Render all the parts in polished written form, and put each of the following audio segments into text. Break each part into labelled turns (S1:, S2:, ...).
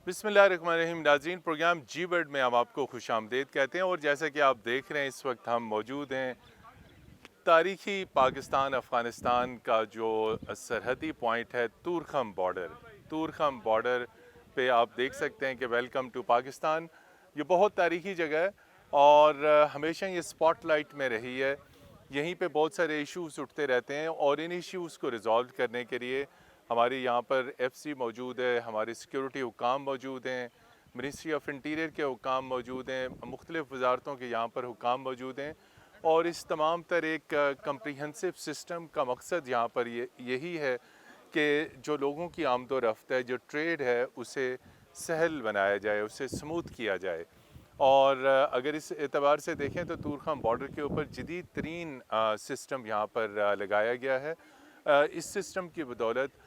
S1: بسم اللہ الرحمن الرحیم ناظرین، پروگرام جی ورڈ میں ہم آپ کو خوش آمدید کہتے ہیں، اور جیسا کہ آپ دیکھ رہے ہیں اس وقت ہم موجود ہیں تاریخی پاکستان افغانستان کا جو سرحدی پوائنٹ ہے تورخم بارڈر پہ آپ دیکھ سکتے ہیں کہ ویلکم ٹو پاکستان۔ یہ بہت تاریخی جگہ ہے اور ہمیشہ یہ سپاٹ لائٹ میں رہی ہے۔ یہیں پہ بہت سارے ایشوز اٹھتے رہتے ہیں اور ان ایشوز کو ریزالو کرنے کے لیے ہماری یہاں پر ایف سی موجود ہے، ہمارے سیکیورٹی حکام موجود ہیں، منسٹری آف انٹیریئر کے حکام موجود ہیں، مختلف وزارتوں کے یہاں پر حکام موجود ہیں، اور اس تمام تر ایک کمپریہنسو سسٹم کا مقصد یہاں پر یہی ہے کہ جو لوگوں کی آمد و رفت ہے، جو ٹریڈ ہے، اسے سہل بنایا جائے، اسے سموتھ کیا جائے۔ اور اگر اس اعتبار سے دیکھیں تو تورخم بارڈر کے اوپر جدید ترین سسٹم یہاں پر لگایا گیا ہے۔ اس سسٹم کی بدولت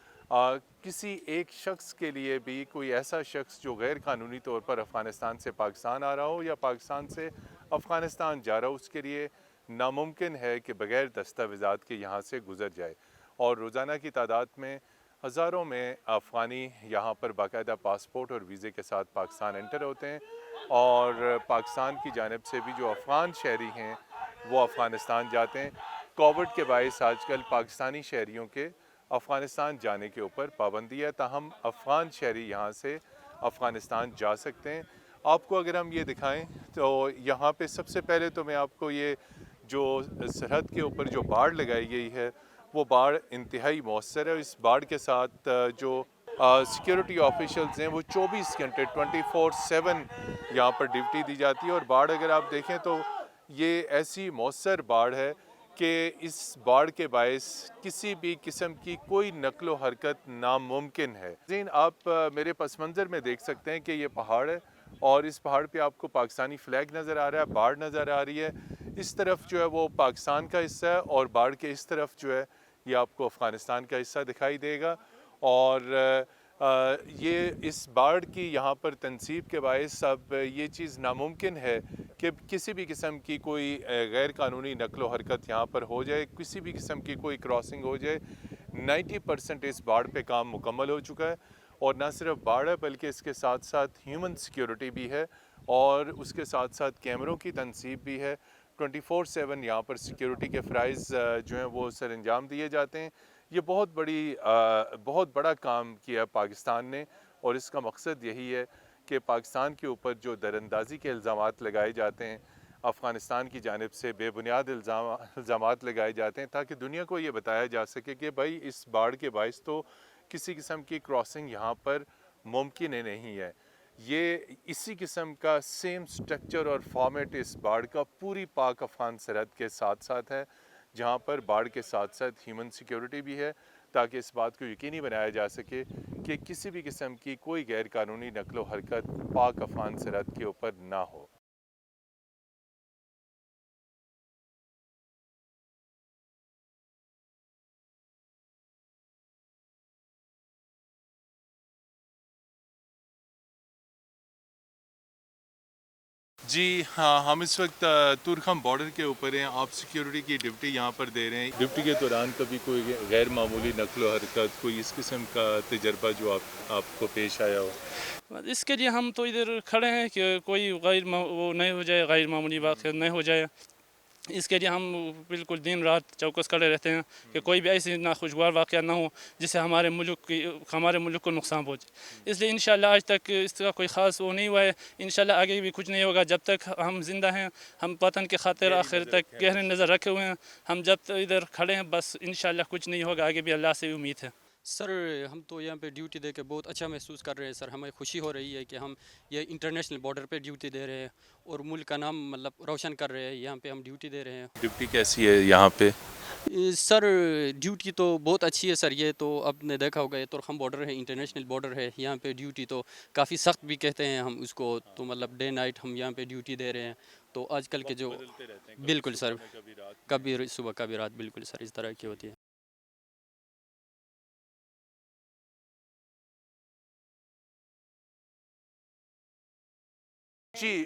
S1: کسی ایک شخص کے لیے بھی، کوئی ایسا شخص جو غیر قانونی طور پر افغانستان سے پاکستان آ رہا ہو یا پاکستان سے افغانستان جا رہا ہو، اس کے لیے ناممکن ہے کہ بغیر دستاویزات کے یہاں سے گزر جائے۔ اور روزانہ کی تعداد میں ہزاروں میں افغانی یہاں پر باقاعدہ پاسپورٹ اور ویزے کے ساتھ پاکستان انٹر ہوتے ہیں، اور پاکستان کی جانب سے بھی جو افغان شہری ہیں وہ افغانستان جاتے ہیں۔ کووڈ کے باعث آج کل پاکستانی شہریوں کے افغانستان جانے کے اوپر پابندی ہے، تاہم افغان شہری یہاں سے افغانستان جا سکتے ہیں۔ آپ کو اگر ہم یہ دکھائیں تو یہاں پہ سب سے پہلے تو میں آپ کو یہ جو سرحد کے اوپر جو باڑ لگائی گئی ہے وہ باڑ انتہائی مؤثر ہے۔ اس باڑ کے ساتھ جو سیکیورٹی آفیشلز ہیں وہ 24 گھنٹے 24/7 یہاں پر ڈیوٹی دی جاتی ہے، اور باڑ اگر آپ دیکھیں تو یہ ایسی مؤثر باڑ ہے کہ اس باڑ کے باعث کسی بھی قسم کی کوئی نقل و حرکت ناممکن ہے۔ آپ میرے پس منظر میں دیکھ سکتے ہیں کہ یہ پہاڑ ہے، اور اس پہاڑ پہ آپ کو پاکستانی فلیگ نظر آ رہا ہے، باڑ نظر آ رہی ہے۔ اس طرف جو ہے وہ پاکستان کا حصہ ہے، اور باڑ کے اس طرف جو ہے یہ آپ کو افغانستان کا حصہ دکھائی دے گا۔ اور یہ اس باڑ کی یہاں پر تنصیب کے باعث اب یہ چیز ناممکن ہے کہ کسی بھی قسم کی کوئی غیر قانونی نقل و حرکت یہاں پر ہو جائے، کسی بھی قسم کی کوئی کراسنگ ہو جائے۔ 90% اس باڑ پہ کام مکمل ہو چکا ہے، اور نہ صرف باڑ ہے بلکہ اس کے ساتھ ساتھ ہیومن سیکیورٹی بھی ہے، اور اس کے ساتھ ساتھ کیمروں کی تنصیب بھی ہے۔ 24/7 یہاں پر سیکیورٹی کے فرائض جو ہیں وہ سر انجام دیے جاتے ہیں۔ یہ بہت بڑا کام کیا پاکستان نے، اور اس کا مقصد یہی ہے کہ پاکستان کے اوپر جو دراندازی کے الزامات لگائے جاتے ہیں، افغانستان کی جانب سے بے بنیاد الزامات لگائے جاتے ہیں، تاکہ دنیا کو یہ بتایا جا سکے کہ بھائی اس باڑ کے باعث تو کسی قسم کی کراسنگ یہاں پر ممکن نہیں ہے۔ یہ اسی قسم کا سیم سٹرکچر اور فارمیٹ اس باڑ کا پوری پاک افغان سرحد کے ساتھ ساتھ ہے، جہاں پر باڑ کے ساتھ ساتھ ہیومن سیکیورٹی بھی ہے، تاکہ اس بات کو یقینی بنایا جا سکے کہ کسی بھی قسم کی کوئی غیر قانونی نقل و حرکت پاک افغان سرحد کے اوپر نہ ہو۔ جی ہاں، ہم اس وقت تورخم بارڈر کے اوپر ہیں۔ آپ سیکیورٹی کی ڈیوٹی یہاں پر دے رہے ہیں۔ ڈیوٹی کے دوران کبھی کوئی غیر معمولی نقل و حرکت، کوئی اس قسم کا تجربہ جو آپ کو پیش آیا ہو؟
S2: اس کے لیے ہم تو ادھر کھڑے ہیں کہ کوئی وہ نہیں ہو جائے، غیر معمولی واقعہ نہیں ہو جائے۔ اس کے لیے ہم بالکل دن رات چوکس کھڑے رہتے ہیں کہ کوئی بھی ایسی ناخوشگوار واقعہ نہ ہو جس سے ہمارے ملک کو نقصان پہنچے۔ اس لیے انشاءاللہ آج تک اس کا کوئی خاص وہ نہیں ہوا ہے، انشاءاللہ آگے بھی کچھ نہیں ہوگا۔ جب تک ہم زندہ ہیں، ہم وطن کے خاطر آخر تک گہری نظر رکھے ہوئے ہیں۔ ہم جب ادھر کھڑے ہیں بس انشاءاللہ کچھ نہیں ہوگا، آگے بھی اللہ سے امید ہے۔
S3: سر ہم تو یہاں پہ ڈیوٹی دے کے بہت اچھا محسوس کر رہے ہیں سر، ہمیں خوشی ہو رہی ہے کہ ہم یہ انٹرنیشنل بارڈر پہ ڈیوٹی دے رہے ہیں اور ملک کا نام مطلب روشن کر رہے ہیں، یہاں پہ ہم ڈیوٹی دے رہے ہیں۔
S1: ڈیوٹی کیسی ہے یہاں پہ؟
S3: سر ڈیوٹی تو بہت اچھی ہے سر، یہ تو آپ نے دیکھا ہوگا، یہ تورخم بارڈر ہے، انٹرنیشنل بارڈر ہے، یہاں پہ ڈیوٹی تو کافی سخت بھی کہتے ہیں ہم اس کو، تو مطلب ڈے نائٹ ہم یہاں پہ ڈیوٹی دے رہے ہیں۔ تو آج کل کے جو بالکل سر، کبھی صبح کبھی رات، بالکل سر اس طرح کی ہوتی ہے۔
S1: جی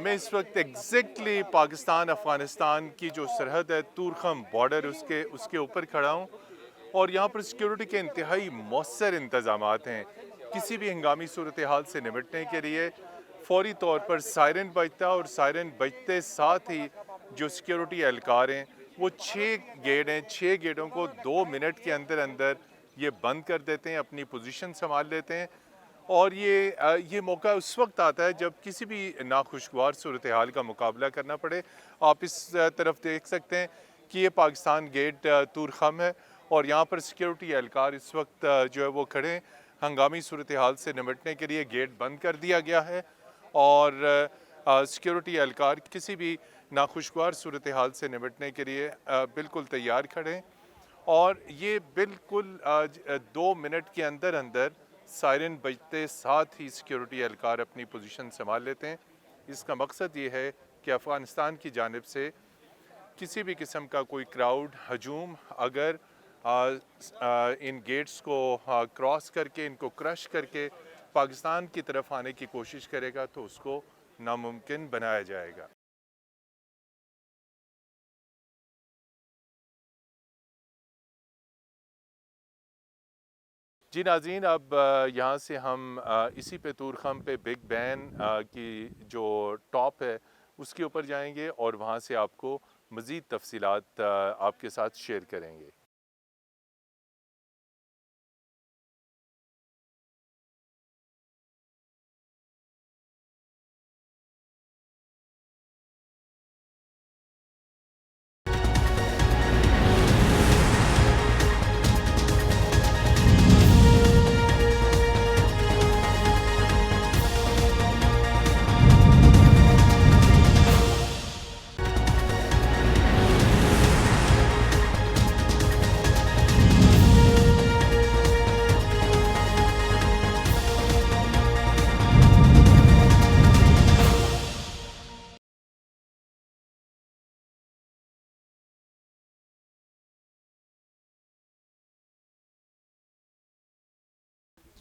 S1: میں اس وقت ایگزیکٹلی پاکستان افغانستان کی جو سرحد ہے تورخم بارڈر، اس کے اوپر کھڑا ہوں، اور یہاں پر سیکیورٹی کے انتہائی مؤثر انتظامات ہیں۔ किसी भी हंगामी सूरत हाल से निपटने के लिए फौरी तौर पर सायरन बजता और सायरन बजते साथ ही जो सिक्योरिटी एहलकार हैं वो 6 गेट हैं, 6 गेटों को 2 मिनट के अंदर अंदर ये बंद कर देते हैं, अपनी पोजीशन संभाल लेते हैं। और ये मौका उस वक्त आता है जब किसी भी नाखुशगवार सूरत हाल का मुकाबला करना पड़े। आप इस तरफ देख सकते हैं कि ये पाकिस्तान गेट तूरखम है और यहाँ पर सिक्योरिटी एहलकार इस वक्त जो है वो खड़े हैं। हंगामी सूरत हाल से निपटने के लिए गेट बंद कर दिया गया है और सिक्योरिटी एहलकार किसी भी नाखुशगवार सूरत हाल से निपटने के लिए बिल्कुल तैयार खड़े हैं। और ये बिल्कुल 2 मिनट के अंदर अंदर सायरन बजते साथ ही सिक्योरिटी एहलकार अपनी पोजीशन संभाल लेते हैं। इसका मकसद ये है कि अफ़गानिस्तान की जानिब से किसी भी किस्म का कोई क्राउड हजूम अगर इन गेट्स को क्रॉस करके इनको क्रश करके पाकिस्तान की तरफ आने की कोशिश करेगा तो उसको नामुमकिन बनाया जाएगा। जी नाज़रीन, अब यहाँ से हम इसी पे तूरखम पे बिग बैन की जो टॉप है उसके ऊपर जाएंगे और वहाँ से आपको मज़ीद तफसीलात आपके साथ शेयर करेंगे।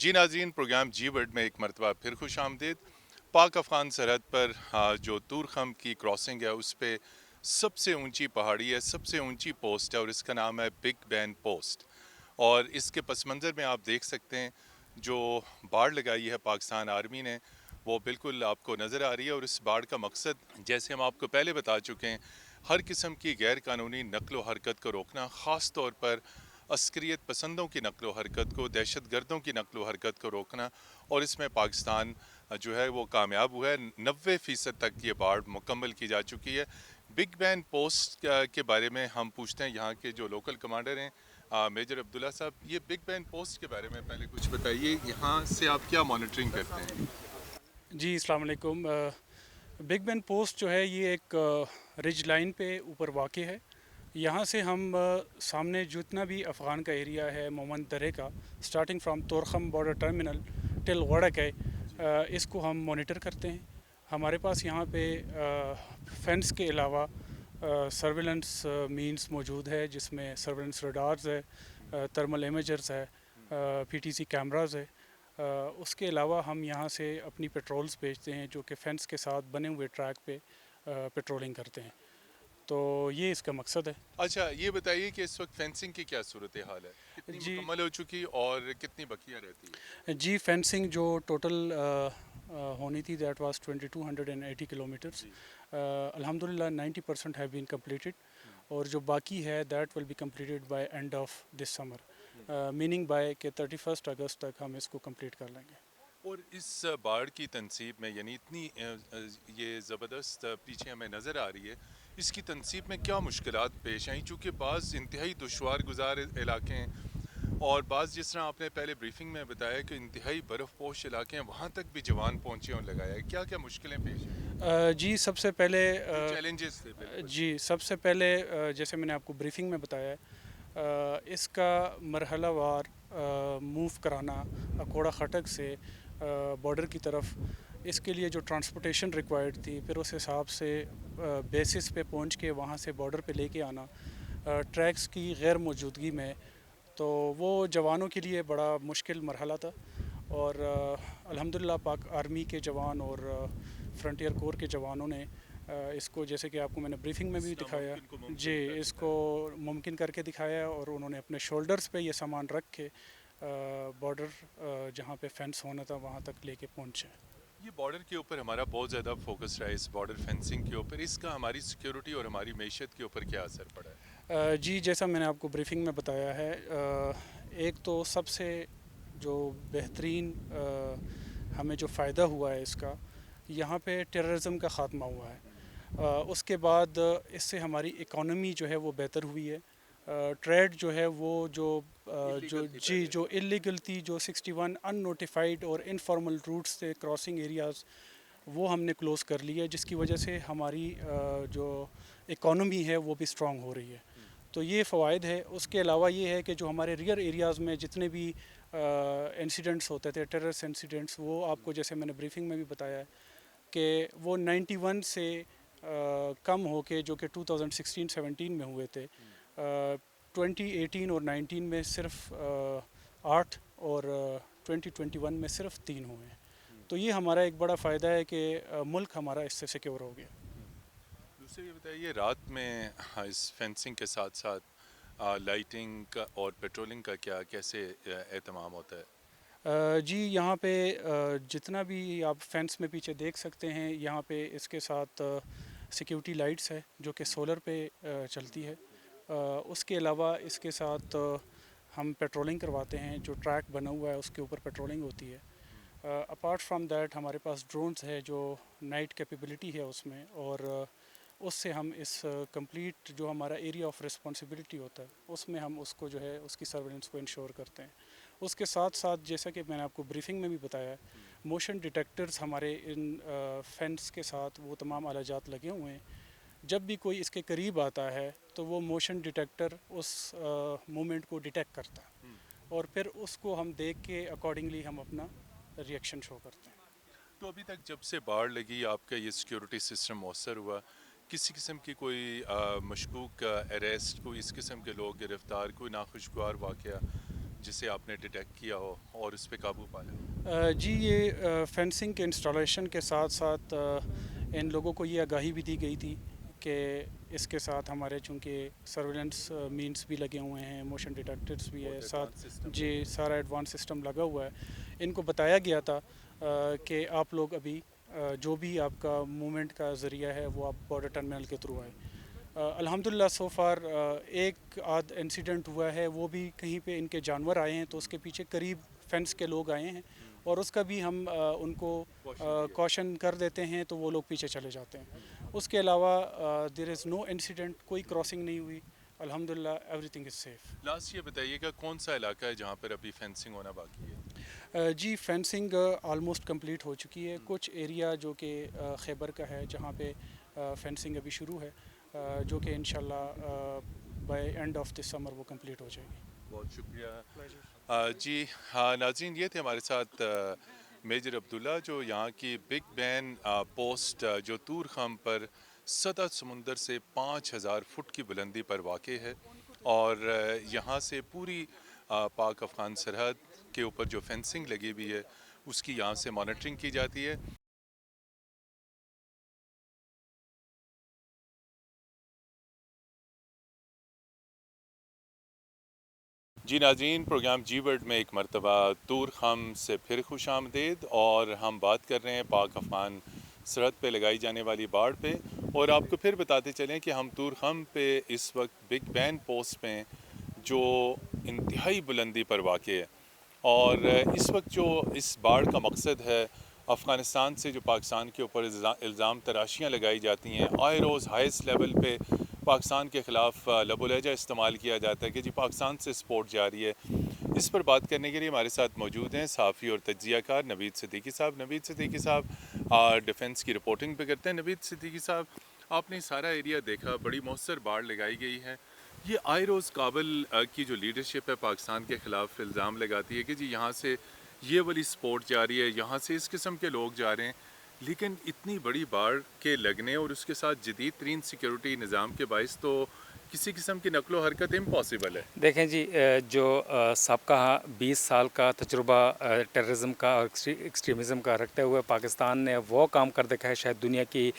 S1: जी नाज़रीन, प्रोग्राम जी वर्ल्ड में एक मरतबा फिर खुश आमदीद। पाक अफ़गान सरहद पर जो तूरखम की क्रॉसिंग है उस पर सबसे ऊंची पहाड़ी है, सबसे ऊंची पोस्ट है और इसका नाम है बिग बैन पोस्ट। और इसके पस मंज़र में आप देख सकते हैं जो बाड़ लगाई है पाकिस्तान आर्मी ने वो बिल्कुल आपको नज़र आ रही है। और इस बाड़ का मकसद जैसे हम आपको पहले बता चुके हैं, हर किस्म की गैर कानूनी नकलो हरकत को रोकना, ख़ास तौर पर अस्करियत पसंदों की नकलो हरकत को, दहशत गर्दों की नकलो हरकत को रोकना। और इसमें पाकिस्तान जो है वो कामयाब हुआ है। 90% तक ये बाड़ मुकम्मल की जा चुकी है। बिग बैन पोस्ट के बारे में हम पूछते हैं यहाँ के जो लोकल कमांडर हैं मेजर अब्दुल्ला साहब। ये बिग बैन पोस्ट के बारे में पहले कुछ बताइए, यहाँ से आप क्या मॉनिटरिंग करते हैं?
S4: जी अस्सलाम वालेकुम। बिग बैन पोस्ट जो है ये एक रिज लाइन पे ऊपर वाक़ है। यहाँ से हम सामने जितना भी अफ़गान का एरिया है मोमन दरे का, starting from Torkham border terminal till वड़क है, इसको हम मॉनिटर करते हैं। हमारे पास यहाँ पे फेंस के अलावा सर्वेलेंस मींस मौजूद है जिसमें सर्वेलेंस रडार्स है, थर्मल इमेजर्स है, पीटीसी कैमरास है। उसके अलावा हम यहाँ से अपनी पेट्रोल्स भेजते हैं जो कि फेंस के साथ बने हुए ट्रैक पे पेट्रोलिंग करते हैं। तो ये इसका मकसद है।
S1: अच्छा, ये बताइए कि इस वक्त फेंसिंग की क्या सूरत हाल है, कितनी
S4: जी
S1: मुकम्मल हो चुकी और कितनी बकिया रहती है?
S4: जी फेंसिंग जो टोटल होनी थी दैट वाज 2280 किलोमीटर्स, अल्हम्दुलिल्लाह 90% हैव बीन कंप्लीटेड और जो बाकी है that will be completed by end of this summer, meaning bye के 31 अगस्त तक हम इसको कंप्लीट कर लेंगे।
S1: और इस बाढ़ की तनसीब में यानी इतनी ये ज़बरदस्त पीछे हमें नज़र आ रही है, इसकी तनसीब में क्या मुश्किलात पेश आई? चूँकि बाज़ इंतहाई दुश्वार गुजार इलाके हैं और बाज़ जिस तरह आपने पहले ब्रीफिंग में बताया कि इंतहाई बर्फ़पोश इलाके हैं, वहाँ तक भी जवान पहुँचे और लगाया है। क्या क्या मुश्किलें पेश हैं?
S4: जी सबसे पहले
S1: चैलेंजेस थे बिल्कुल।
S4: जी सबसे पहले जैसे मैंने आपको ब्रीफिंग में बताया, इसका मरहलावार मूव कराना अकोड़ा खटक से बॉर्डर की तरफ, इसके लिए जो ट्रांसपोर्टेशन रिक्वायर्ड थी, फिर उस हिसाब से बेसिस पे पहुंच के वहाँ से बॉर्डर पे लेके आना, ट्रैक्स की गैर मौजूदगी में, तो वो जवानों के लिए बड़ा मुश्किल मरहला था। और अल्हम्दुलिल्लाह पाक आर्मी के जवान और फ्रंटियर कोर के जवानों ने इसको, जैसे कि आपको मैंने ब्रीफिंग में भी दिखाया, जी इसको मुमकिन करके दिखाया और उन्होंने अपने शोल्डर्स पे ये सामान रख के बॉर्डर जहाँ पे फेंस होना था वहाँ तक लेके पहुँचे।
S1: ये बॉर्डर के ऊपर हमारा बहुत ज़्यादा फोकस रहा है, इस बॉर्डर फेंसिंग के ऊपर, इसका हमारी सिक्योरिटी और हमारी मैशत के ऊपर क्या असर पड़ा है?
S4: जी जैसा मैंने आपको ब्रीफिंग में बताया है, एक तो सबसे जो बेहतरीन हमें जो फ़ायदा हुआ है इसका, यहाँ पे टेररिज्म का ख़ात्मा हुआ है। उसके बाद इससे हमारी इकॉनमी जो है वो बेहतर हुई है। ट्रेड जो है वो जो इलीगल थी, जो 61 अननोटिफाइड और इनफॉर्मल रूट्स थे, क्रॉसिंग एरियाज़, वो हमने क्लोज़ कर लिया, जिसकी वजह से हमारी जो इकॉनमी है वो भी स्ट्रॉन्ग हो रही है। तो ये फ़वाइद है। उसके अलावा ये है कि जो हमारे रियर एरियाज़ में जितने भी इंसिडेंट्स होते थे, टेररिस्ट इंसिडेंट्स, वो आपको जैसे मैंने ब्रीफिंग में भी बताया है कि वो 91 से कम हो के, जो कि 2016-17 में हुए थे, 2018 और 19 में सिर्फ 8 और 2021 में सिर्फ 3 हुए हैं। तो ये हमारा एक बड़ा फ़ायदा है कि मुल्क हमारा इससे सिक्योर हो गया।
S1: दूसरे ये बताइए, रात में इस फेंसिंग के साथ साथ लाइटिंग का और पेट्रोलिंग का क्या कैसे एहतमाम होता है?
S4: जी यहाँ पे जितना भी आप फेंस में पीछे देख सकते हैं, यहाँ पे इसके साथ सिक्योरिटी लाइट्स है जो कि सोलर पे चलती है। उसके अलावा इसके साथ हम पेट्रोलिंग करवाते हैं, जो ट्रैक बना हुआ है उसके ऊपर पेट्रोलिंग होती है। अपार्ट फ्रॉम दैट हमारे पास ड्रोन्स है जो नाइट कैपेबिलिटी है उसमें, और उससे हम इस कंप्लीट जो हमारा एरिया ऑफ रिस्पॉन्सिबिलिटी होता है उसमें हम उसको जो है उसकी सर्वेलेंस को इंश्योर करते हैं। उसके साथ साथ जैसा कि मैंने आपको ब्रीफिंग में भी बताया है, मोशन डिटेक्टर्स हमारे इन फेंस के साथ वो तमाम आलाजात लगे हुए हैं। जब भी कोई इसके करीब आता है तो वो मोशन डिटेक्टर उस मोमेंट को डिटेक्ट करता है, और फिर उसको हम देख के अकॉर्डिंगली हम अपना रिएक्शन शो करते हैं।
S1: तो अभी तक जब से बाढ़ लगी आपका ये सिक्योरिटी सिस्टम मौसर हुआ, किसी किस्म की कोई मशकूक अरेस्ट, कोई इस किस्म के लोग गिरफ्तार, कोई नाखुशगवार वाक़या जिसे आपने डिटेक्ट किया हो और उस पर काबू पाया?
S4: जी ये फेंसिंग के इंस्टॉलेशन के साथ साथ इन लोगों को ये आगाही भी दी गई थी कि इसके साथ हमारे चूँकि सर्वेलेंस मीन्स भी लगे हुए हैं, मोशन डिटेक्टर्स भी है साथ, जी सारा एडवांस सिस्टम लगा हुआ है। इनको बताया गया था कि आप लोग अभी जो भी आपका मूवमेंट का ज़रिया है वो आप बॉर्डर टर्मिनल के थ्रू आए। अल्हम्दुलिल्लाह सो फार एक आध इंसिडेंट हुआ है, वो भी कहीं पे इनके जानवर आए हैं तो उसके पीछे करीब फेंस के लोग आए हैं, और उसका भी हम उनको कॉशन कर देते हैं तो वो लोग पीछे चले जाते हैं। उसके अलावा देयर इज़ नो इंसिडेंट, कोई क्रॉसिंग नहीं हुई, अल्हम्दुलिल्लाह एवरीथिंग इज़ सेफ़।
S1: लास्ट ये बताइएगा, कौन सा इलाका है जहाँ पर अभी फेंसिंग होना बाकी है?
S4: जी फेंसिंग ऑलमोस्ट कंप्लीट हो चुकी है। कुछ एरिया जो कि खैबर का है जहाँ पे फेंसिंग अभी शुरू है, जो कि इंशाल्लाह by end of this summer वो कंप्लीट हो जाएगी।
S1: बहुत शुक्रिया। जी हाँ नाज़रीन, ये थे हमारे साथ मेजर अब्दुल्ला, जो यहाँ की बिग बैन पोस्ट जो तूर खाम पर सतह समुंदर से 5000 फुट की बुलंदी पर वाक़ है, और यहाँ से पूरी पाक अफ़गान सरहद के ऊपर जो फेंसिंग लगी हुई है उसकी यहाँ से मॉनिटरिंग की जाती है। जी नाज़रीन, प्रोग्राम जी वर्ल्ड में एक मरतबा तूर खाम से फिर खुश आमदेद, और हम बात कर रहे हैं पाक अफ़गान सरहद पे लगाई जाने वाली बाढ़ पे, और आपको फिर बताते चलें कि हम तूर खाम पे इस वक्त बिग बैन पोस्ट में जो इंतहाई बुलंदी पर वाक़ है, और इस वक्त जो इस बाढ़ का मकसद है, अफ़गानिस्तान से जो पाकिस्तान के ऊपर इल्ज़ाम तराशियाँ लगाई जाती हैं, आए रोज़ हाईएस्ट लेवल पे पाकिस्तान के ख़िलाफ़ लबोलहजा इस्तेमाल किया जाता है कि जी पाकिस्तान से सपोर्ट जारी है। इस पर बात करने के लिए हमारे साथ मौजूद हैं सहाफ़ी और तज्ज़ियाकार नवीद सिद्दीकी साहब। नवीद सिद्दीकी साहब डिफेंस की रिपोर्टिंग पे करते हैं। नवीद सिद्दीकी साहब, आपने सारा एरिया देखा, बड़ी मौसर बाढ़ लगाई गई है। ये आए रोज़ काबुल की जो लीडरशिप है पाकिस्तान के ख़िलाफ़ इल्ज़ाम लगाती है कि जी यहाँ से ये वाली सपोर्ट जा रही है, यहाँ से इस किस्म के लोग जा रहे हैं, लेकिन इतनी बड़ी बाढ़ के लगने और उसके साथ जदीद तरीन सिक्योरिटी निज़ाम के बायस तो किसी किस्म की नकलो हरकत इम्पॉसिबल है।
S5: देखें जी, जो सबका 20 साल का तजुर्बा टेररिज्म का और एक्सट्रीमिज़म का रखते हुए पाकिस्तान ने वो काम कर देखा है शायद दुनिया की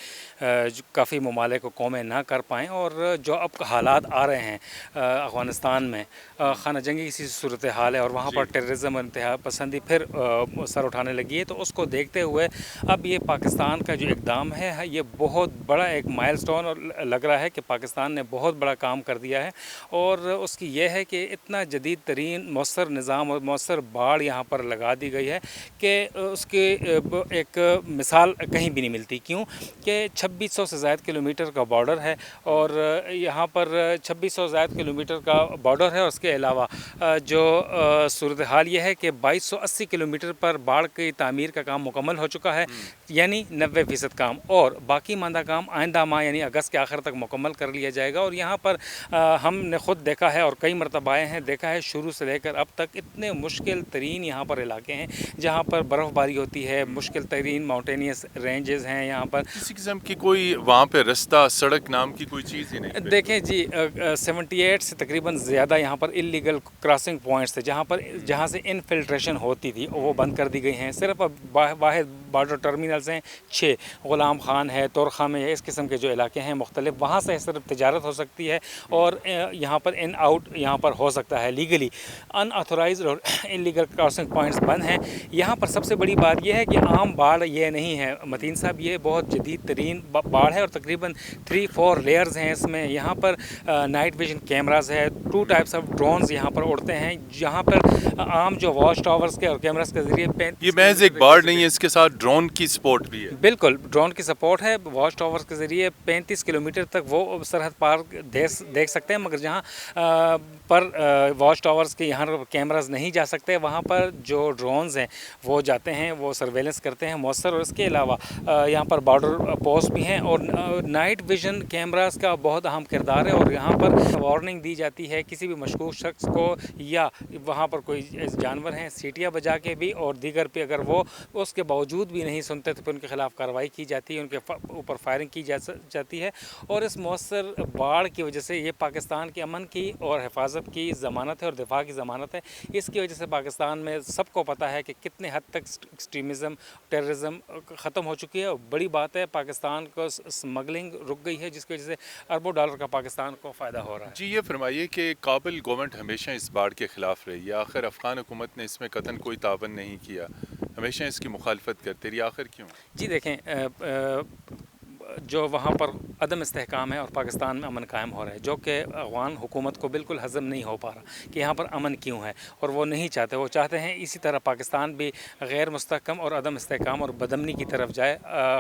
S5: काफ़ी ममालिक को कौमें ना कर पाएँ। और जो अब हालात आ रहे हैं अफ़गानिस्तान में, खाना जंगी की सूरत हाल है और वहाँ पर टेररिज्म और इंतहा पसंदी फिर सर उठाने लगी है। तो उसको देखते हुए अब ये पाकिस्तान का जो इक़दाम है ये बहुत बड़ा एक माइलस्टोन और लग रहा है कि पाकिस्तान ने बहुत बड़ा काम कर दिया है। और उसकी यह है कि इतना जदीद तरीन मौसर निज़ाम और मौसर बाड़ यहाँ पर लगा दी गई है कि उसकी एक मिसाल कहीं भी नहीं मिलती। क्यों कि 2600 से ज़ायद किलोमीटर का बॉर्डर है और यहाँ पर 2600 ज़ायद किलोमीटर का बॉर्डर है। और उसके अलावा जो सूरत हाल ये है कि 2280 किलोमीटर पर बाढ़ की तामीर का काम मुकम्मल हो चुका है, यानी 90% काम, और बाकी मांदा काम आइंदा माह यानी अगस्त के आखिर तक मुकम्मल कर लिया जाएगा। और यहाँ पर हमने ख़ुद देखा है और कई मरतबा आए हैं, देखा है शुरू से लेकर अब तक इतने मुश्किल तरीन यहाँ पर इलाके हैं जहाँ पर बर्फ़बारी होती है, मुश्किल तरीन माउंटेनियस रेंजेस हैं यहाँ पर।
S1: किसी किस्म की कोई वहाँ पे रास्ता सड़क नाम की कोई चीज़ ही नहीं।
S5: देखें जी, 78 से तकरीबन ज़्यादा यहाँ पर इलीगल क्रॉसिंग पॉइंट्स थे जहाँ से इनफिल्ट्रेशन होती थी, वो बंद कर दी गई हैं। सिर्फ अब वाहिद बॉर्डर टर्मिनल्स हैं 6, ग़ुलाम खान है, तोरखा में, इस किस्म के जो इलाके हैं मुख्तलिफ, वहाँ से सिर्फ तिजारत हो सकती है और यहाँ पर इन आउट यहाँ पर हो सकता है लीगली। अनऑथोराइज्ड और इलीगल क्रॉसिंग पॉइंट्स बंद हैं। यहाँ पर सबसे बड़ी बात यह है कि आम बाढ़ ये नहीं है मतीन साहब, ये बहुत जदीद तरीन बाढ़ है और तकरीबन 3-4 लेयर्स हैं इसमें। यहाँ पर नाइट विजन कैमराज है, 2 टाइप्स ऑफ ड्रोन्स यहाँ पर उड़ते हैं, जहाँ पर आम जो वॉच टावर्स के और कैमरास के ज़रिए
S1: ये महज एक बाढ़ नहीं है, इसके साथ ड्रोन की सपोर्ट भी है।
S5: बिल्कुल, ड्रोन की सपोर्ट है। वॉच टावर्स के ज़रिए 35 किलोमीटर तक वो सरहद पार देख सकते हैं, मगर जहाँ पर वॉच टावर्स के यहाँ कैमरास नहीं जा सकते, वहाँ पर जो ड्रोन्स हैं वो जाते हैं, वो सर्वेलेंस करते हैं मौसर। और इसके अलावा यहाँ पर बॉर्डर पोस्ट भी हैं और नाइट विजन कैमरास का बहुत अहम किरदार है। और यहाँ पर वार्निंग दी जाती है किसी भी मशकूक शख्स को या वहाँ पर कोई जानवर हैं, सीटियाँ बजा के भी और दीगर पे अगर वो उसके बावजूद भी नहीं सुनते तो फिर उनके ख़िलाफ़ कार्रवाई की जाती है, उनके ऊपर फायरिंग की जाती है। और इस मौसर बाढ़ की वजह से ये पाकिस्तान के अमन की और हिफाजत की ज़मानत है और दिफा की ज़मानत है। इसकी वजह से पाकिस्तान में सबको पता है कि कितने हद तक एक्सट्रीमिज़म, टेररिज्म ख़त्म हो चुकी है। और बड़ी बात है पाकिस्तान को स्मगलिंग रुक गई है, जिसकी वजह से अरबों डॉलर का पाकिस्तान को फ़ायदा हो रहा है।
S1: जी, ये फरमाइए कि काबिल गवर्नमेंट हमेशा इस बाढ़ के ख़िलाफ़ रही है, आखिर अफ़गान हुकूमत ने इसमें कतन कोई तावन नहीं किया, हमेशा इसकी मुखालफत करती रही, आखिर क्यों?
S5: जी देखें, जो वहाँ पर अदम इस्तेहकाम है और पाकिस्तान में अमन कायम हो रहा है, जो कि अफ़गान हुकूमत को बिल्कुल हज़म नहीं हो पा रहा कि यहाँ पर अमन क्यों है, और वो नहीं चाहते। वो चाहते हैं इसी तरह पाकिस्तान भी गैर मुस्तहकम और अदम इस्तेहकाम और बदमनी की तरफ जाए,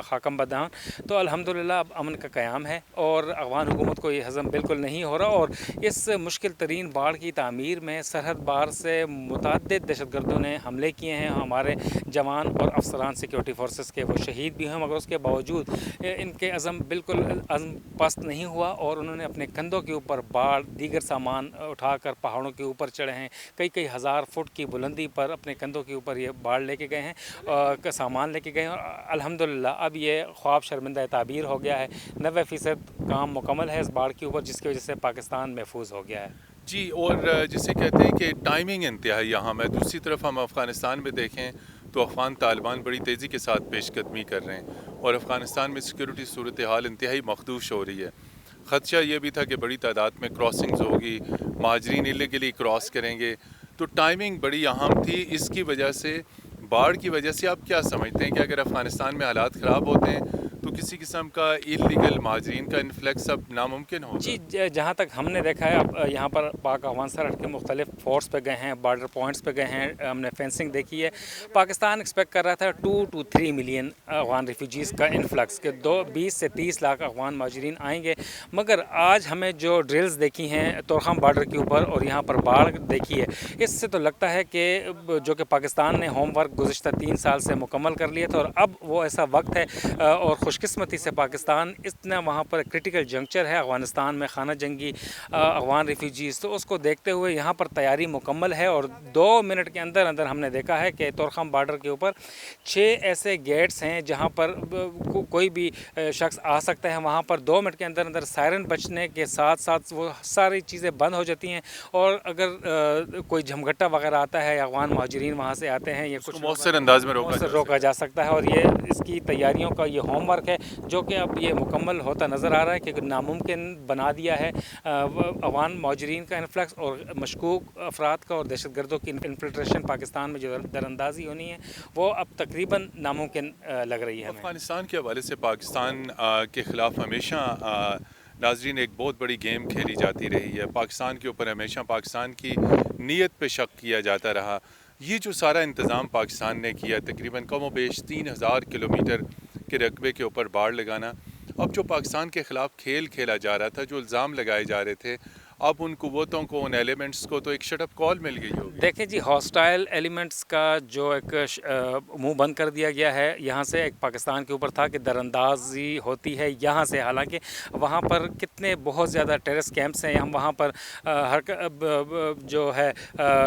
S5: हाकम बदान। तो अल्हम्दुलिल्लाह अब अमन का क़याम है और अफ़गान हुकूमत को ये हज़म बिल्कुल नहीं हो रहा। और इस मुश्किल तरीन बाढ़ की तामीर में सरहद पार से मुतअद्दिद दहशतगर्दों ने हमले किए हैं। हमारे जवान और अफसरान सिक्योरिटी फोर्सेस के वो शहीद भी हैं, मगर उसके बावजूद इनके अज़म बिल्कुल अज़म पस्त नहीं हुआ और उन्होंने अपने कंधों के ऊपर बाढ़, दीगर सामान उठाकर पहाड़ों के ऊपर चढ़े हैं। कई हज़ार फुट की बुलंदी पर अपने कंधों के ऊपर ये बाढ़ लेके गए हैं, सामान लेके गए हैं। और अल्हम्दुलिल्लाह अब ये ख्वाब शर्मिंदा ताबीर हो गया है। 90% काम मुकम्मल है इस बाढ़ के ऊपर, जिसकी वजह से पाकिस्तान महफूज हो गया है।
S1: जी, और जिसे कहते हैं कि टाइमिंग इंतहाई यहाँ है। दूसरी तरफ हम अफ़गानिस्तान में देखें तो अफ़गान तालिबान बड़ी तेज़ी के साथ पेशकदमी कर रहे हैं और अफ़गानिस्तान में सिक्योरिटी सूरत हाल इंतहाई मखदूश हो रही है। ख़दशा ये भी था कि बड़ी तादाद में क्रॉसिंग्स होगी, महाजरीन इलीगली क्रॉस करेंगे, तो टाइमिंग बड़ी अहम थी। इसकी वजह से, बाढ़ की वजह से आप क्या समझते हैं कि अगर अफ़गानिस्तान में हालात ख़राब होते हैं तो किसी किस्म का इलीगल महाजरीन का इन्फ्लक्स अब नामुमकिन होगा?
S5: जी, जहाँ तक हमने देखा है, अब यहाँ पर पाक अफ़गान सरहद के मुख्तलिफ फोर्स पे गए हैं, बॉर्डर पॉइंट्स पे गए हैं, हमने फेंसिंग देखी है। पाकिस्तान एक्सपेक्ट कर रहा था 2 to 3 मिलियन अफ़गान रिफ्यूजीज़ का इन्फ्लक्स के 20 से 30 लाख अफ़गान महाजरीन आएंगे। मगर आज हमें जो ड्रिल्स देखी हैं तोरखम बॉर्डर के ऊपर और यहाँ पर बाढ़ देखी है, इससे तो लगता है कि जो कि पाकिस्तान ने होमवर्क गुज़िश्ता 3 साल से मुकम्मल कर लिया था और अब वो ऐसा वक्त है और खुशकिस्मती से पाकिस्तान इतना वहाँ पर क्रिटिकल जंक्चर है अफ़गानिस्तान में खाना जंगी अफ़गान रिफ्यूजीज़, तो उसको देखते हुए यहाँ पर तैयारी मुकम्मल है। और 2 मिनट के अंदर अंदर हमने देखा है कि तोरखम बॉर्डर के ऊपर 6 ऐसे गेट्स हैं जहाँ पर कोई भी शख्स आ सकता है। वहाँ पर 2 मिनट के अंदर अंदर सायरन बजने के साथ साथ वो सारी चीज़ें बंद हो जाती हैं। और अगर कोई झमघट्टा वगैरह आता है, अफ़गान महाजरीन वहाँ से आते हैं, ये कुछ
S1: मौसर अंदाज में
S5: रोका जा सकता है। और ये इसकी तैयारियों का ये होमवर्क है जो कि अब ये मुकम्मल होता नज़र आ रहा है कि नामुमकिन बना दिया है अफ़गान महाजरीन का इन्फ्लक्स और मशकूक अफराद का और दहशतगर्दों की इन्फिल्ट्रेशन पाकिस्तान में जो दरअंदाजी होनी है वो अब तकरीबन नामुमकिन लग रही है हमें।
S1: अफ़गानिस्तान के हवाले से पाकिस्तान के ख़िलाफ़ हमेशा नाजरीन एक बहुत बड़ी गेम खेली जाती रही है। पाकिस्तान के ऊपर हमेशा पाकिस्तान की नीयत पे शक किया जाता रहा। ये जो सारा इंतज़ाम पाकिस्तान ने किया, तकरीबन कम व बेश 3000 किलोमीटर के रकबे के ऊपर बाड़ लगाना, अब जो पाकिस्तान के ख़िलाफ़ खेल खेला जा रहा था, जो इल्ज़ाम लगाए जा रहे थे, अब उन कुव्वतों को, उन एलिमेंट्स को तो एक शट अप कॉल मिल गई होगी।
S5: देखें जी, हॉस्टाइल एलिमेंट्स का जो एक मुंह बंद कर दिया गया है यहाँ से। एक पाकिस्तान के ऊपर था कि दरअंदाजी होती है यहाँ से, हालांकि वहाँ पर कितने बहुत ज़्यादा टेररिस्ट कैंप्स हैं। हम वहाँ पर जो है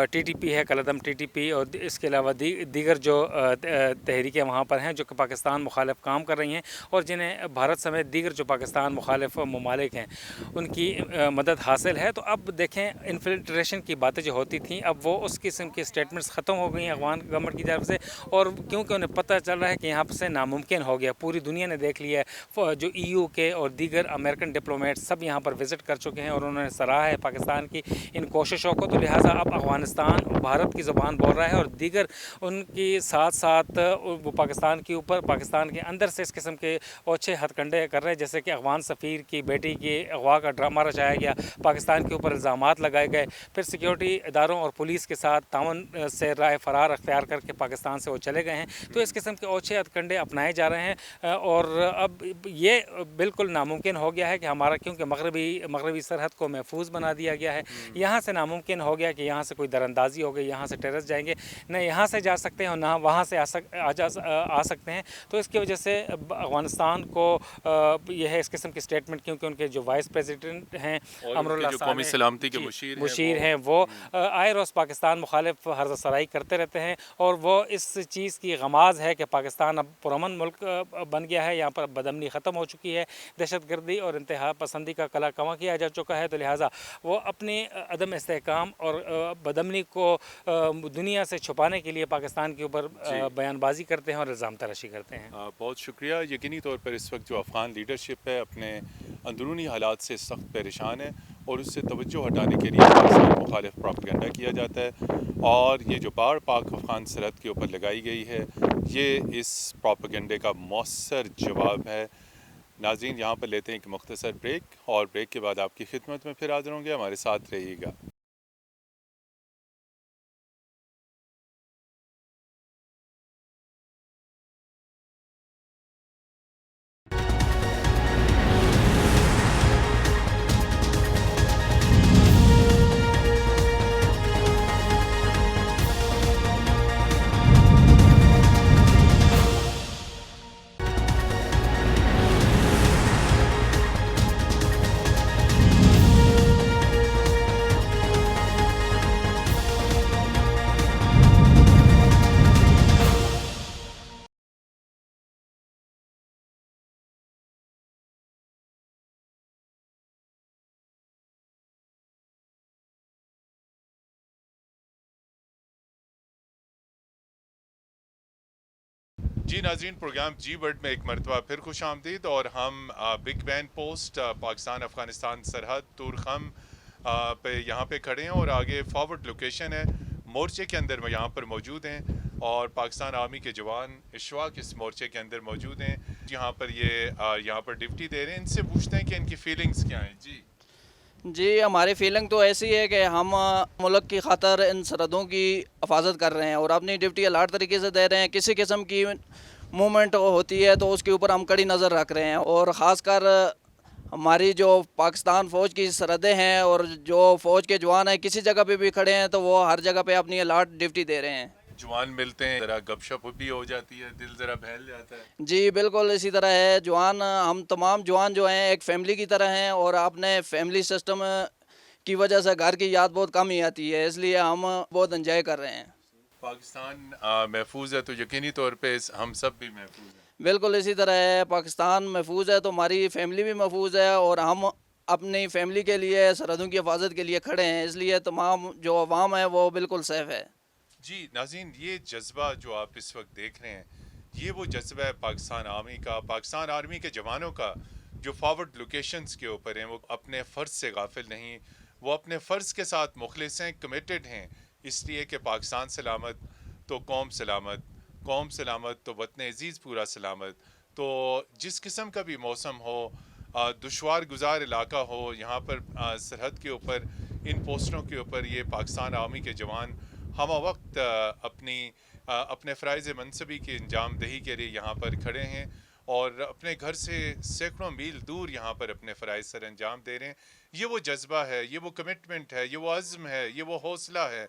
S5: टीटीपी है, कलदम टीटीपी, और इसके अलावा दीगर जो तहरीकें वहाँ पर हैं जो कि पाकिस्तान मुखालिफ काम कर रही हैं और जिन्हें भारत समेत दीगर जो पाकिस्तान मुखालिफ ममालिक हैं उनकी मदद हासिल है। तो अब देखें, इन्फिल्ट्रेशन की बातें जो होती थी अब वो उस किस्म की स्टेटमेंट्स ख़त्म हो गई हैं अफ़गान गवर्नमेंट की तरफ से। और क्योंकि उन्हें पता चल रहा है कि यहाँ से नामुमकिन हो गया, पूरी दुनिया ने देख लिया है, जो EU के और दीगर अमेरिकन डिप्लोमेट सब यहाँ पर विज़िट कर चुके हैं और उन्होंने सराहा है पाकिस्तान की इन कोशिशों को। तो लिहाजा अब अफ़गानिस्तान भारत की ज़ुबान बोल रहा है और दीगर उनकी साथ साथ वो पाकिस्तान के ऊपर, पाकिस्तान के अंदर से इस किस्म के ओछे हथकंडे कर रहे हैं। जैसे कि अफ़गान सफ़ीर की बेटी की अगवा का ड्रामा रचाया गया, पाकिस्तान के ऊपर इल्ज़ामात लगाए गए, फिर सिक्योरिटी इदारों और पुलिस के साथ तावन से राह फरार अख्तियार करके पाकिस्तान से वो चले गए हैं। तो इस किस्म के ओछे हथकंडे अपनाए जा रहे हैं और अब ये बिल्कुल नामुमकिन हो गया है कि हमारा, क्योंकि मगरबी सरहद को महफूज बना दिया गया है, यहाँ से नामुमकिन हो गया कि यहाँ से कोई दरअंदाजी हो गई, यहाँ से टेररिस्ट जाएंगे, न यहाँ से जा सकते हैं और ना वहाँ से आ सकते हैं। तो इसकी वजह से अफ़गानिस्तान को यह है इस किस्म की स्टेटमेंट, क्योंकि उनके जो वाइस प्रेसिडेंट हैं अमरुल्लाह
S1: कौमी सलामती के
S5: मुशीर हैं वो आए रोज़ पाकिस्तान मुखालिफ हर्ज़ सराई करते रहते हैं। और वो इस चीज़ की गमाज़ है कि पाकिस्तान अब पुरअमन मुल्क बन गया है, यहाँ पर बदअमनी ख़त्म हो चुकी है, दहशतगर्दी और इंतहा पसंदी का कला कमा किया जा चुका है। तो लिहाजा वो अपने अदम इस्तेहकाम और बदअमनी को दुनिया से छुपाने के लिए पाकिस्तान के ऊपर बयानबाजी करते हैं और इल्ज़ाम तराशी करते हैं।
S1: बहुत शुक्रिया। यकीनी तौर पर इस वक्त जो अफ़गान लीडरशिप है अपने अंदरूनी हालात से सख्त परेशान है और उससे तवज्जो हटाने के लिए पाकिस्तान मुखालिफ प्रोपेगेंडा किया जाता है। और ये जो बाढ़ पाक अफ़गान सरहद के ऊपर लगाई गई है, ये इस प्रोपेगेंडे का मौसर जवाब है। नाज़रीन, यहाँ पर लेते हैं एक मुख्तसर ब्रेक और ब्रेक के बाद आपकी खिदमत में फिर हाज़िर होंगे। हमारे साथ रहिएगा। जी नाज़रीन, प्रोग्राम जी वर्ल्ड में एक मरतबा फिर खुश आमदीद। और हम Big Ben post Pakistan Afghanistan सरहद तुरखम पे यहाँ पे खड़े हैं और आगे फॉरवर्ड लोकेशन है मोर्चे के अंदर यहाँ पर मौजूद हैं और पाकिस्तान आर्मी के जवान इशवाक इस मोर्चे के अंदर मौजूद हैं। यहाँ पर ये यहाँ पर ड्यूटी दे रहे हैं। इनसे पूछते हैं कि इनकी फीलिंग्स क्या हैं।
S6: जी, हमारी फीलिंग तो ऐसी है कि हम मुल्क की खातर इन सरहदों की हिफाजत कर रहे हैं और अपनी ड्यूटी अलर्ट तरीके से दे रहे हैं। किसी किस्म की मूवमेंट होती है तो उसके ऊपर हम कड़ी नज़र रख रहे हैं और ख़ासकर हमारी जो पाकिस्तान फ़ौज की सरहदें हैं और जो फ़ौज के जवान हैं किसी जगह पे भी खड़े हैं तो वो हर जगह पे अपनी अलर्ट ड्यूटी दे रहे हैं।
S1: जवान मिलते हैं ज़रा गपशप भी हो जाती है, दिल ज़रा बहल जाता है।
S6: जी बिल्कुल इसी तरह है। जवान हम तमाम जवान जो हैं एक फैमिली की तरह हैं, और अपने फैमिली सिस्टम की वजह से घर की याद बहुत कम ही आती है, इसलिए हम बहुत एंजॉय कर रहे हैं।
S1: पाकिस्तान महफूज है तो यकीनी तौर पे हम सब भी महफूज हैं।
S6: बिल्कुल इसी तरह है। पाकिस्तान महफूज है तो हमारी फैमिली भी महफूज है, और हम अपनी फैमिली के लिए सरहदों की हिफाजत के लिए खड़े हैं, इसलिए तमाम जो अवाम है वो बिल्कुल सेफ है।
S1: जी नाज़रीन, ये जज्बा जो आप इस वक्त देख रहे हैं, ये वो जज्बा है पाकिस्तान आर्मी का, पाकिस्तान आर्मी के जवानों का, जो फॉरवर्ड लोकेशंस के ऊपर हैं। वो अपने फ़र्ज़ से गाफिल नहीं, वो अपने फ़र्ज़ के साथ मुखलिस हैं, कमिटेड हैं, इसलिए कि पाकिस्तान सलामत तो कौम सलामत तो वतन अज़ीज़ पूरा सलामत। तो जिस किस्म का भी मौसम हो, दुश्वार गुजार इलाका हो, यहाँ पर सरहद के ऊपर इन पोस्टों के ऊपर ये पाकिस्तान आर्मी के जवान हम वक्त अपने फ़राइज़ मनसबी की अंजाम दही के लिए यहाँ पर खड़े हैं, और अपने घर से सैकड़ों मील दूर यहाँ पर अपने फ़राइज़ सर अंजाम दे रहे हैं। ये वो जज्बा है, ये वो कमिटमेंट है, ये वो अज़्म है, ये वो हौसला है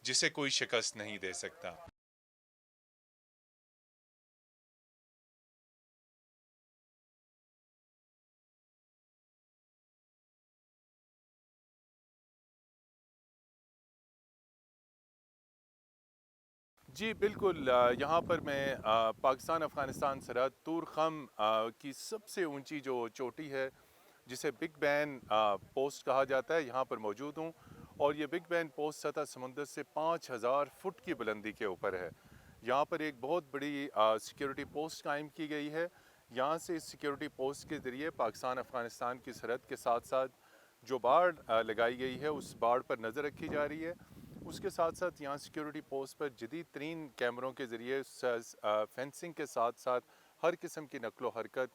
S1: जिसे कोई शिकस्त नहीं दे सकता। जी बिल्कुल, यहाँ पर मैं पाकिस्तान अफ़गानिस्तान सरहद तूर ख़म की सबसे ऊंची जो चोटी है, जिसे बिग बैन पोस्ट कहा जाता है, यहाँ पर मौजूद हूँ। और ये बिग बैन पोस्ट सतह समुंदर से 5000 फुट की बुलंदी के ऊपर है। यहाँ पर एक बहुत बड़ी सिक्योरिटी पोस्ट कायम की गई है। यहाँ से इस सिक्योरिटी पोस्ट के ज़रिए पाकिस्तान अफ़गानिस्तान की सरहद के साथ साथ जो बाड़ लगाई गई है, उस बाड़ पर नज़र रखी जा रही है। उसके साथ साथ यहाँ सिक्योरिटी पोस्ट पर जदीद तरीन कैमरों के ज़रिए फेंसिंग के साथ साथ हर किस्म की नकलो हरकत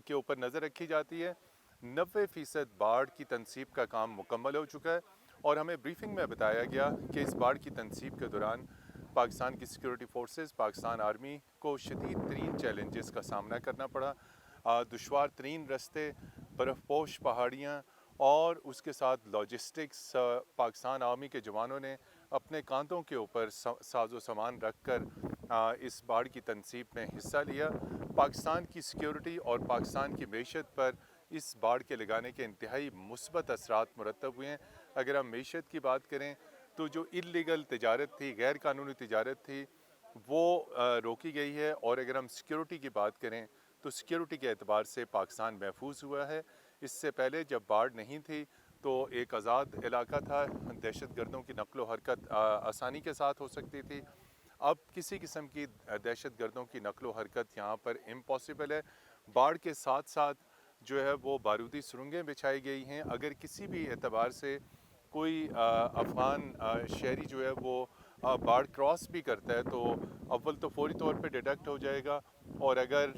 S1: के ऊपर नज़र रखी जाती है। 90% बाड़ की तनसीब का काम मुकम्मल हो चुका है, और हमें ब्रीफिंग में बताया गया कि इस बाड़ की तनसीब के दौरान पाकिस्तान की सिक्योरिटी फोर्सेस, पाकिस्तान आर्मी को शदीद तरीन चैलेंजेस का सामना करना पड़ा। दुश्वार तरीन रस्ते, बर्फ़पोश पहाड़ियाँ और उसके साथ लॉजिस्टिक्स, पाकिस्तान आर्मी के जवानों ने अपने कांधों के ऊपर साजो सामान रख कर इस बाड़ की तनसीब में हिस्सा लिया। पाकिस्तान की सिक्योरिटी और पाकिस्तान की मैशत पर इस बाड़ के लगाने के इंतहाई मुस्बत असरात मुरतब हुए हैं। अगर हम मैशत की बात करें तो जो इल्लीगल तिजारत थी, गैर कानूनी तिजारत थी, वो रोकी गई है। और अगर हम सिक्योरिटी की बात करें तो सिक्योरिटी के एतबार से पाकिस्तान महफूज हुआ है। इससे पहले जब बाढ़ नहीं थी तो एक आज़ाद इलाका था, दहशत गर्दों की नकलो हरकत आसानी के साथ हो सकती थी। अब किसी किस्म की दहशत गर्दों की नकलो हरकत यहाँ पर इम्पॉसिबल है। बाढ़ के साथ साथ जो है वो बारूदी सुरंगें बिछाई गई हैं। अगर किसी भी एतबार से कोई अफ़गान शहरी जो है वो बाढ़ क्रॉस भी करता है तो अव्वल तो फौरी तौर पे डिटेक्ट हो जाएगा, और अगर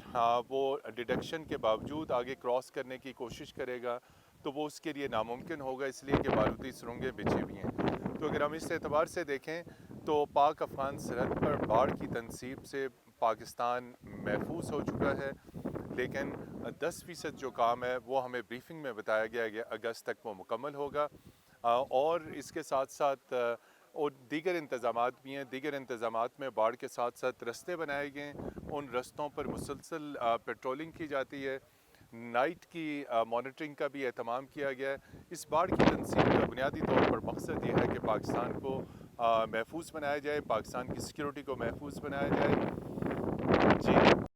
S1: वो डिटेक्शन के बावजूद आगे क्रॉस करने की कोशिश करेगा तो वो उसके लिए नामुमकिन होगा, इसलिए कि बारूदी सुरंगें बिछी हुई हैं। तो अगर हम इस एतबार से देखें तो पाक अफ़गान सरहद पर बाढ़ की तनसीब से पाकिस्तान महफूज हो चुका है, लेकिन 10% जो काम है वो हमें ब्रीफिंग में बताया गया कि अगस्त तक वो मुकम्मल होगा। और इसके साथ साथ और दीगर इंतज़ामात भी हैं। दीगर इंतज़ामात में बाढ़ के साथ साथ रस्ते बनाए गए हैं, उन रस्तों पर मुसलसल पेट्रोलिंग की जाती है। नाइट की मॉनिटरिंग का भी एहतमाम किया गया है। इस बाढ़ की तनसीब का बुनियादी तौर पर मकसद ये है कि पाकिस्तान को महफूज बनाया जाए, पाकिस्तान की सिक्योरिटी को महफूज बनाया जाए। जी।